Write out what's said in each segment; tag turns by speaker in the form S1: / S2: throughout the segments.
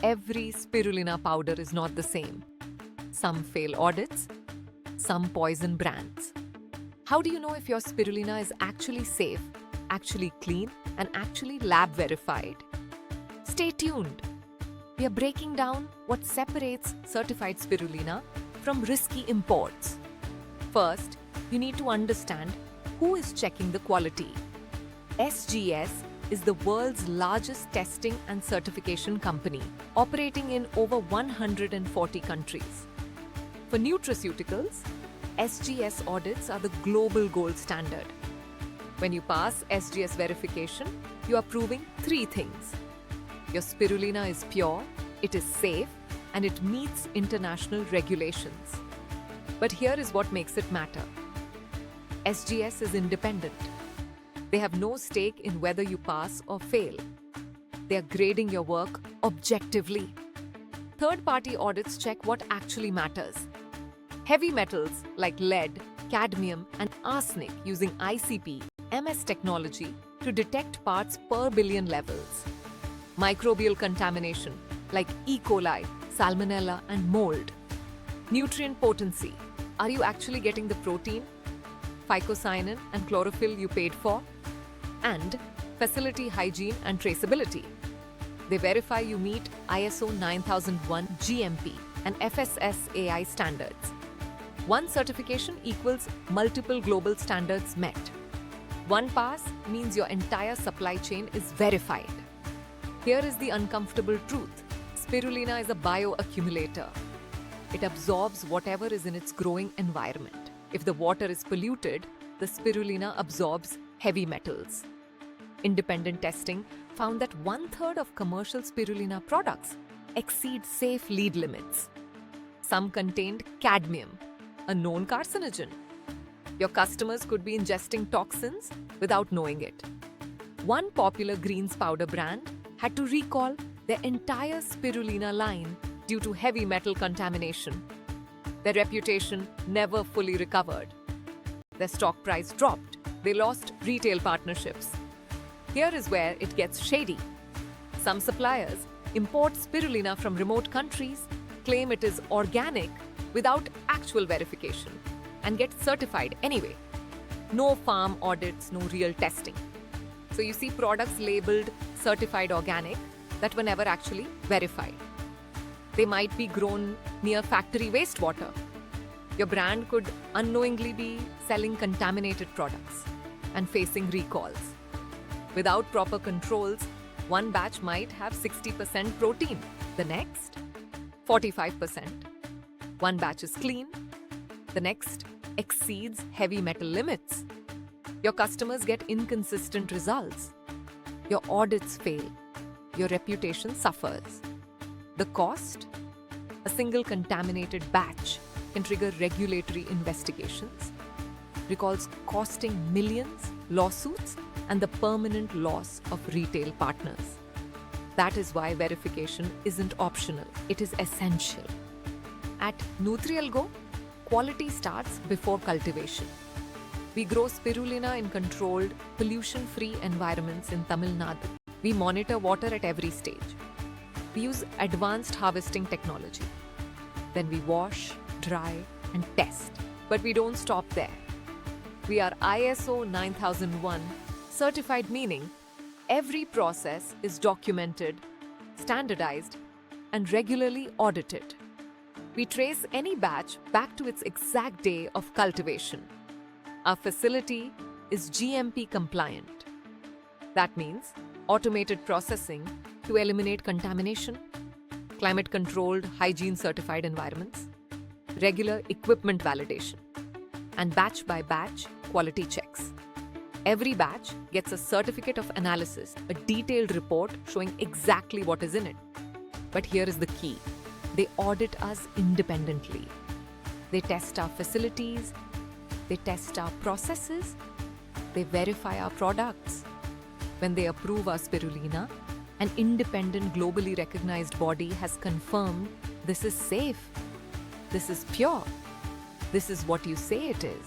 S1: every spirulina powder is not the same. Some fail audits, some poison brands. How do you know if your spirulina is actually safe, actually clean, and actually lab verified? Stay tuned. We are breaking down what separates certified spirulina from risky imports. First, you need to understand who is checking the quality. SGS is the world's largest testing and certification company, operating in over 140 countries. For nutraceuticals, SGS audits are the global gold standard. When you pass SGS verification, you are proving three things. Your spirulina is pure, it is safe, and it meets international regulations. But here is what makes it matter. SGS is independent. They have no stake in whether you pass or fail. They are grading your work objectively. Third-party audits check what actually matters. Heavy metals like lead, cadmium, and arsenic using ICP, MS technology to detect parts per billion levels. Microbial contamination like E. coli, salmonella, and mold. Nutrient potency. Are you actually getting the protein, phycocyanin, and chlorophyll you paid for? And facility hygiene and traceability. They verify you meet ISO9001 GMP and FSSAI standards. One certification equals multiple global standards met. One pass means your entire supply chain is verified. Here is the uncomfortable truth. Spirulina is a bioaccumulator. It absorbs whatever is in its growing environment. If the water is polluted, the spirulina absorbs heavy metals. Independent testing found that 1/3 of commercial spirulina products exceed safe lead limits. Some contained cadmium, a known carcinogen. Your customers could be ingesting toxins without knowing it. One popular greens powder brand had to recall their entire spirulina line due to heavy metal contamination. Their reputation never fully recovered. Their stock price dropped. They lost retail partnerships. Here is where it gets shady. Some suppliers import spirulina from remote countries, claim it is organic without actual verification, and get certified anyway. No farm audits, no real testing. So you see products labeled certified organic that were never actually verified. They might be grown near factory wastewater. Your brand could unknowingly be selling contaminated products and facing recalls. Without proper controls, one batch might have 60% protein, the next 45%. One batch is clean, the next exceeds heavy metal limits. Your customers get inconsistent results. Your audits fail. Your reputation suffers. The cost? A single contaminated batch can trigger regulatory investigations, recalls costing millions, lawsuits, and the permanent loss of retail partners. That is why verification isn't optional, it is essential. At Nutrialgo, quality starts before cultivation. We grow spirulina in controlled, pollution-free environments in Tamil Nadu. We monitor water at every stage. We use advanced harvesting technology. Then we wash, dry, and test. But we don't stop there. We are ISO 9001 certified, meaning every process is documented, standardized, and regularly audited. We trace any batch back to its exact day of cultivation. Our facility is GMP compliant. That means automated processing to eliminate contamination, climate-controlled, hygiene-certified environments, regular equipment validation, and batch-by-batch quality checks. Every batch gets a certificate of analysis, a detailed report showing exactly what is in it. But here is the key. They audit us independently. They test our facilities, they test our processes, they verify our products. When they approve our spirulina, an independent, globally recognized body has confirmed this is safe, this is pure, this is what you say it is.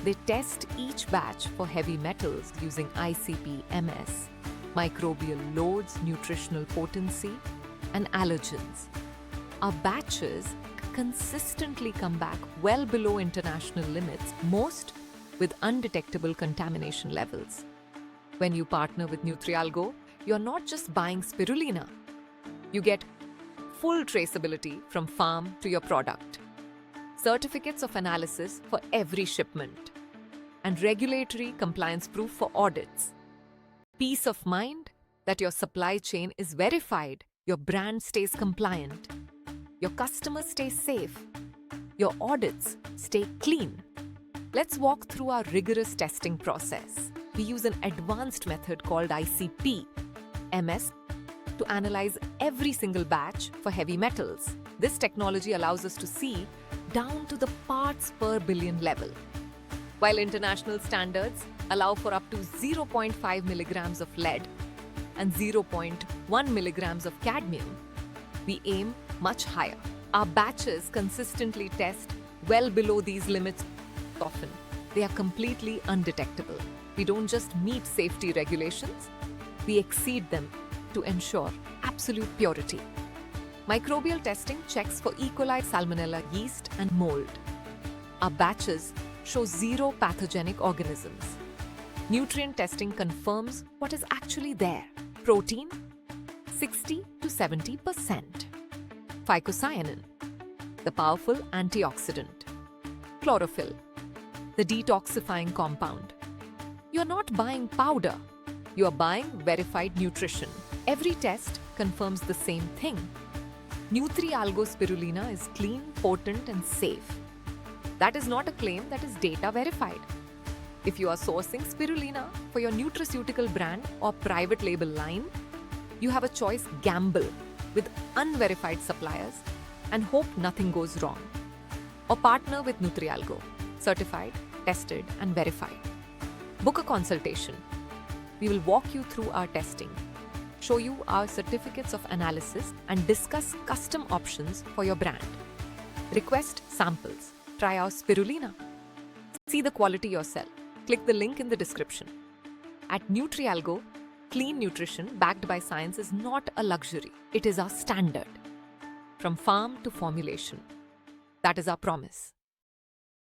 S1: They test each batch for heavy metals using ICP-MS, microbial loads, nutritional potency, and allergens. Our batches consistently come back well below international limits, most with undetectable contamination levels. When you partner with Nutrialgo, you're not just buying spirulina. You get full traceability from farm to your product, certificates of analysis for every shipment, and regulatory compliance proof for audits. Peace of mind that your supply chain is verified, your brand stays compliant, your customers stay safe, your audits stay clean. Let's walk through our rigorous testing process. We use an advanced method called ICP-MS to analyze every single batch for heavy metals. This technology allows us to see down to the parts per billion level. While international standards allow for up to 0.5 milligrams of lead and 0.1 milligrams of cadmium, we aim much higher. Our batches consistently test well below these limits. Often, they are completely undetectable. We don't just meet safety regulations, we exceed them to ensure absolute purity. Microbial testing checks for E. coli, salmonella, yeast, and mold. Our batches show zero pathogenic organisms. Nutrient testing confirms what is actually there. Protein, 60 to 70%. Phycocyanin, the powerful antioxidant. Chlorophyll, the detoxifying compound. You're not buying powder, you're buying verified nutrition. Every test confirms the same thing. Nutrialgo spirulina is clean, potent, and safe. That is not a claim, that is data verified. If you are sourcing spirulina for your nutraceutical brand or private label line, you have a choice: gamble with unverified suppliers and hope nothing goes wrong, or partner with Nutrialgo, certified, tested, and verified. Book a consultation. We will walk you through our testing, show you our certificates of analysis, and discuss custom options for your brand. Request samples. Try our spirulina. See the quality yourself. Click the link in the description. At Nutrialgo, clean nutrition backed by science is not a luxury. It is our standard. From farm to formulation. That is our promise.